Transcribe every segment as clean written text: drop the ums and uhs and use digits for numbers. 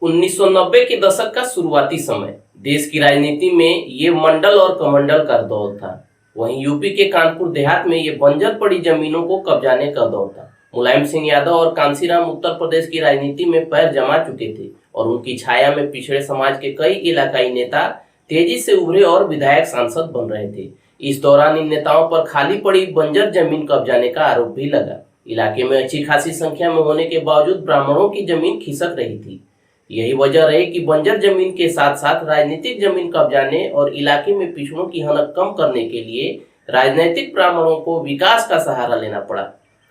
1990 के दशक का शुरुआती समय देश की राजनीति में ये मंडल और कमंडल का दौर था। वहीं यूपी के कानपुर देहात में ये बंजर पड़ी जमीनों को कब्जाने का दौर था। मुलायम सिंह यादव और कांसीराम उत्तर प्रदेश की राजनीति में पैर जमा चुके थे और उनकी छाया में पिछड़े समाज के कई इलाकाई नेता तेजी से उभरे और विधायक सांसद बन रहे थे। इस दौरान इन नेताओं पर खाली पड़ी बंजर जमीन कब्जाने का आरोप भी लगा। इलाके में अच्छी खासी संख्या में होने के बावजूद ब्राह्मणों की जमीन खिसक रही थी। यही वजह रही कि बंजर जमीन के साथ साथ राजनीतिक जमीन कब्जाने और इलाके में पिछड़ों की हनक कम करने के लिए राजनीतिक ब्राह्मणों को विकास का सहारा लेना पड़ा।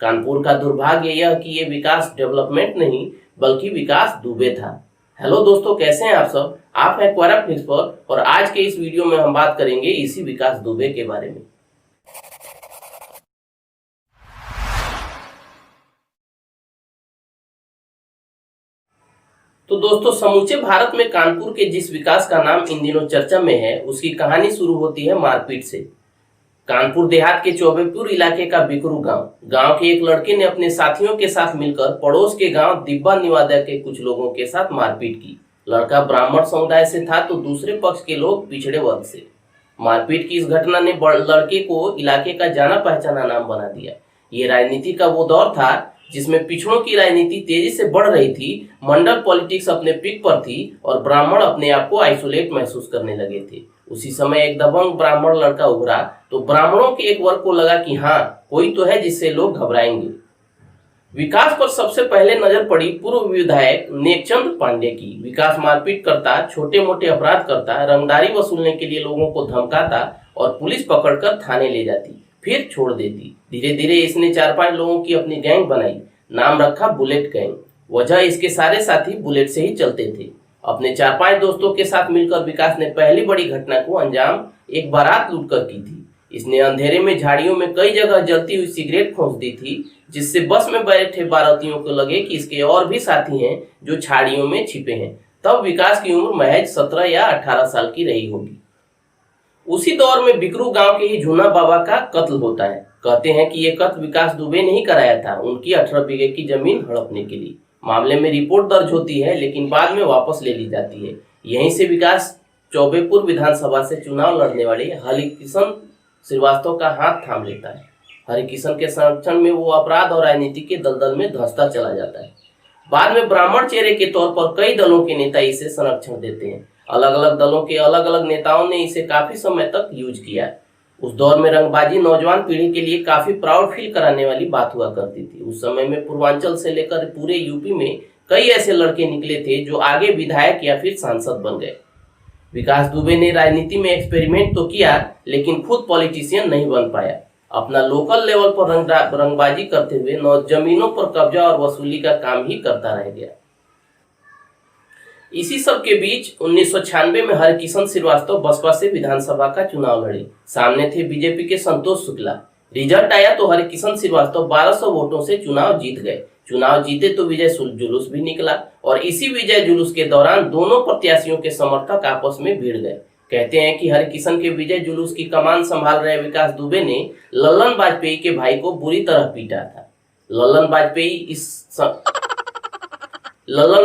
कानपुर का दुर्भाग्य यह कि ये विकास डेवलपमेंट नहीं बल्कि विकास दुबे था। हेलो दोस्तों, कैसे हैं आप सब? आप हैं क्वारा फ्लिक्स पर और आज के इस वीडियो में हम बात करेंगे इसी विकास दुबे के बारे में। तो दोस्तों, समूचे भारत में कानपुर के जिस विकास का नाम इन दिनों चर्चा में है उसकी कहानी शुरू होती है मारपीट से। कानपुर देहात के चौबेपुर इलाके का बिकरू गांव के एक लड़के ने अपने साथियों के साथ मिलकर पड़ोस के गांव दिब्बा निवादा के कुछ लोगों के साथ मारपीट की। लड़का ब्राह्मण समुदाय से था तो दूसरे पक्ष के लोग पिछड़े वर्ग से। मारपीट की इस घटना ने लड़के को इलाके का जाना पहचाना नाम बना दिया। ये राजनीति का वो दौर था जिसमें पिछड़ों की राजनीति तेजी से बढ़ रही थी। मंडल पॉलिटिक्स अपने पीक पर थी और ब्राह्मण अपने आप को आइसोलेट महसूस करने लगे थे। उसी समय एक दबंग ब्राह्मण लड़का उभरा तो ब्राह्मणों के एक वर्ग को लगा कि हाँ, कोई तो है जिससे लोग घबराएंगे। विकास पर सबसे पहले नजर पड़ी पूर्व विधायक नेकचंद पांडे की। विकास मारपीट करता, छोटे मोटे अपराध करता, रंगदारी वसूलने के लिए लोगों को धमकाता और पुलिस पकड़कर थाने ले जाती, फिर छोड़ देती। धीरे धीरे इसने 4-5 लोगों की अपनी गैंग बनाई, नाम रखा बुलेट गैंग। वजह इसके सारे साथी बुलेट से ही चलते थे। अपने 4-5 दोस्तों के साथ मिलकर विकास ने पहली बड़ी घटना को अंजाम एक बारात लूटकर की थी। इसने अंधेरे में झाड़ियों में कई जगह जलती हुई सिगरेट खोस दी थी, जिससे बस में बैठे बारातियों को लगे कि इसके और भी साथी हैं जो झाड़ियों में छिपे हैं। तब विकास की उम्र महज 17 या 18 साल की रही होगी। उसी दौर में बिकरू गांव के ही झूना बाबा का कत्ल होता है। कहते हैं कि यह कत्ल विकास दुबे ने ही कराया था, उनकी 18 बीघे की जमीन हड़पने के लिए। मामले में रिपोर्ट दर्ज होती है लेकिन बाद में वापस ले ली जाती है। यहीं से विकास चौबेपुर विधानसभा से चुनाव लड़ने वाले हरिकिशन श्रीवास्तव का हाथ थाम लेता है। हरिकिशन के संरक्षण में वो अपराध और राजनीति के दलदल में धंसता चला जाता है। बाद में ब्राह्मण चेहरे के तौर पर कई दलों के नेता इसे संरक्षण देते हैं। अलग अलग दलों के अलग अलग नेताओं ने इसे काफी समय तक यूज किया। उस दौर में रंगबाजी नौजवान पीढ़ी के लिए काफी प्राउड फील कराने वाली बात हुआ करती थी। उस समय में पूर्वांचल से लेकर पूरे यूपी में कई ऐसे लड़के निकले थे जो आगे विधायक या फिर सांसद बन गए। विकास दुबे ने राजनीति में एक्सपेरिमेंट तो किया लेकिन खुद पॉलिटिशियन नहीं बन पाया। अपना लोकल लेवल पर रंगबाजी करते हुए जमीनों पर कब्जा और वसूली का काम ही करता रह गया। इसी सब के बीच 1996 में हरिकिशन श्रीवास्तव बसपा से विधानसभा का चुनाव लड़े। सामने थे बीजेपी के संतोष शुक्ला। रिजल्ट आया तो हरिकिशन श्रीवास्तव 1200 वोटों से चुनाव जीत गए। चुनाव जीते तो विजय जुलूस भी निकला और इसी विजय जुलूस के दौरान दोनों प्रत्याशियों के समर्थक आपस में भिड़ गए। कहते हैं कि हरिकिशन के विजय जुलूस की कमान संभाल रहे विकास दुबे ने लल्लन वाजपेयी के भाई को बुरी तरह पीटा था। लल्लन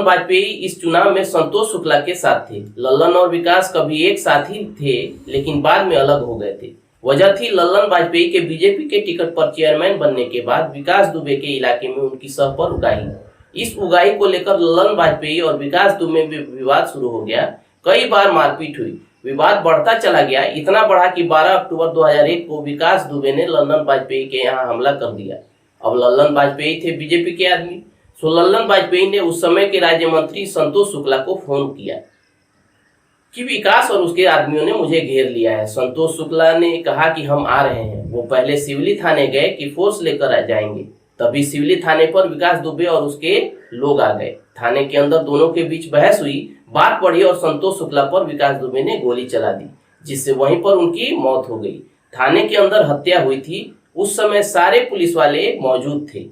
वाजपेयी इस चुनाव में संतोष शुक्ला के साथ थे। लल्लन और विकास कभी एक साथ ही थे लेकिन बाद में अलग हो गए थे। वजह थी लल्लन वाजपेयी के बीजेपी के टिकट पर चेयरमैन बनने के बाद विकास दुबे के इलाके में उनकी सह पर उगाही। इस उगाही को लेकर लल्लन वाजपेयी और विकास दुबे में विवाद शुरू हो गया। कई बार मारपीट हुई, विवाद बढ़ता चला गया। इतना बढ़ा कि 12 अक्टूबर 2001 को विकास दुबे ने लल्लन वाजपेयी के यहाँ हमला कर दिया। अब लल्लन वाजपेयी थे बीजेपी के आदमी, सो लल्लन वाजपेयी ने उस समय के राज्य मंत्री संतोष शुक्ला को फोन किया कि विकास और उसके आदमियों ने मुझे घेर लिया है। संतोष शुक्ला ने कहा कि हम आ रहे हैं। वो पहले सिवली थाने गए कि फोर्स लेकर आ जाएंगे। तभी सिवली थाने पर विकास दुबे और उसके लोग आ गए। थाने के अंदर दोनों के बीच बहस हुई, बात बढ़ी और संतोष शुक्ला पर विकास दुबे ने गोली चला दी, जिससे वहीं पर उनकी मौत हो गई। थाने के अंदर हत्या हुई थी। उस समय सारे पुलिस वाले मौजूद थे।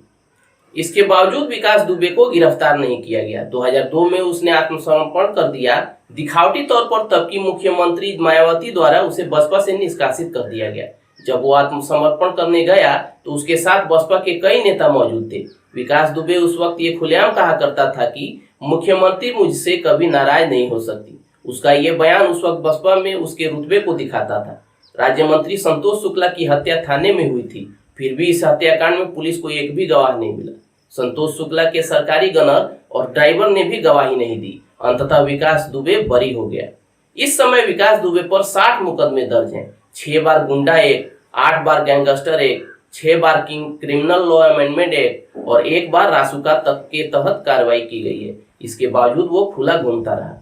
इसके बावजूद विकास दुबे को गिरफ्तार नहीं किया गया। 2002 में उसने आत्मसमर्पण कर दिया। दिखावटी तौर पर तब की मुख्यमंत्री मायावती द्वारा उसे बसपा से निष्कासित कर दिया गया। जब वो आत्मसमर्पण करने गया तो उसके साथ बसपा के कई नेता मौजूद थे। विकास दुबे उस वक्त ये खुलेआम कहा करता था कि मुख्यमंत्री मुझसे कभी नाराज नहीं हो सकती। उसका ये बयान उस वक्त बसपा में उसके रुतबे को दिखाता था। राज्य मंत्री संतोष शुक्ला की हत्या थाने में हुई थी, फिर भी इस हत्याकांड में पुलिस को एक भी गवाह नहीं मिला। संतोष शुक्ला के सरकारी गनर और ड्राइवर ने भी गवाही नहीं दी। अंततः विकास दुबे बरी हो गया। इस समय विकास दुबे पर 60 मुकदमे दर्ज हैं। 6 बार गुंडा एक्ट, 8 बार गैंगस्टर एक्ट, 6 बार क्रिमिनल लॉ अमेंडमेंट एक्ट और 1 बार रासुका तक के तहत कार्रवाई की गई है। इसके बावजूद वो खुला घूमता रहा।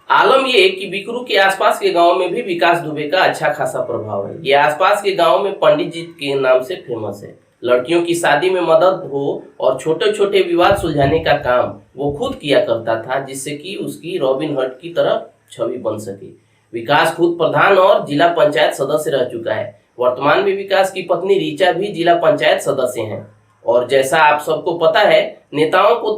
आलम ये कि बिकरू के आसपास के गांव में भी विकास दुबे का अच्छा खासा प्रभाव है। ये आसपास के गांव में पंडित जी के नाम से फेमस है। लड़कियों की शादी में मदद हो और छोटे छोटे विवाद सुलझाने का काम वो खुद किया करता था, जिससे कि उसकी रॉबिन हुड की तरह छवि बन सके। विकास खुद प्रधान और जिला पंचायत सदस्य रह चुका है। वर्तमान में विकास की पत्नी रीचा भी जिला पंचायत सदस्य हैं। और जैसा आप सबको पता है नेताओं को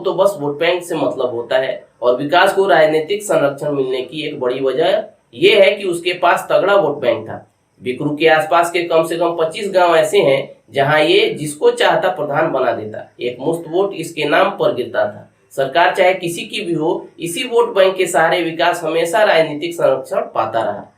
तो बस वोट बैंक से मतलब होता है। और विकास को राजनीतिक संरक्षण मिलने की एक बड़ी वजह यह है कि उसके पास तगड़ा वोट बैंक था। बिकरू के आसपास के कम से कम 25 गांव ऐसे हैं जहां ये जिसको चाहता प्रधान बना देता। एक मुफ्त वोट इसके नाम पर गिरता था। सरकार चाहे किसी की भी हो, इसी वोट बैंक के सहारे विकास हमेशा राजनीतिक संरक्षण पाता रहा।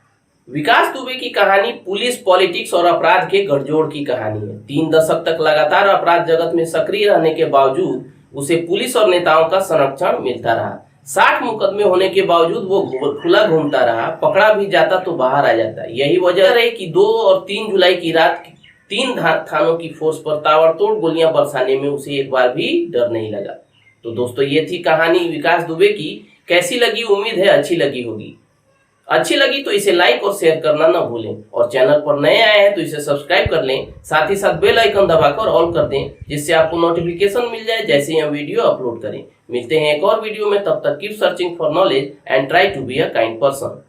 विकास दुबे की कहानी पुलिस, पॉलिटिक्स और अपराध के गठजोड़ की कहानी है। 3 दशक तक लगातार अपराध जगत में सक्रिय रहने के बावजूद उसे पुलिस और नेताओं का संरक्षण मिलता रहा। 60 मुकदमे होने के बावजूद वो खुला घूमता रहा। पकड़ा भी जाता तो बाहर आ जाता। यही वजह रही कि 2 और 3 जुलाई की रात 3 थानों की फोर्स पर ताबड़तोड़ गोलियां बरसाने में उसे एक बार भी डर नहीं लगा। तो दोस्तों, ये थी कहानी विकास दुबे की। कैसी लगी? उम्मीद है अच्छी लगी होगी। अच्छी लगी तो इसे लाइक और शेयर करना ना भूलें। और चैनल पर नए आए हैं तो इसे सब्सक्राइब कर लें। साथ ही साथ बेल आइकन दबाकर ऑल कर दें, जिससे आपको नोटिफिकेशन मिल जाए जैसे ही हम वीडियो अपलोड करें। मिलते हैं एक और वीडियो में। तब तक keep searching for knowledge and try to be a kind person.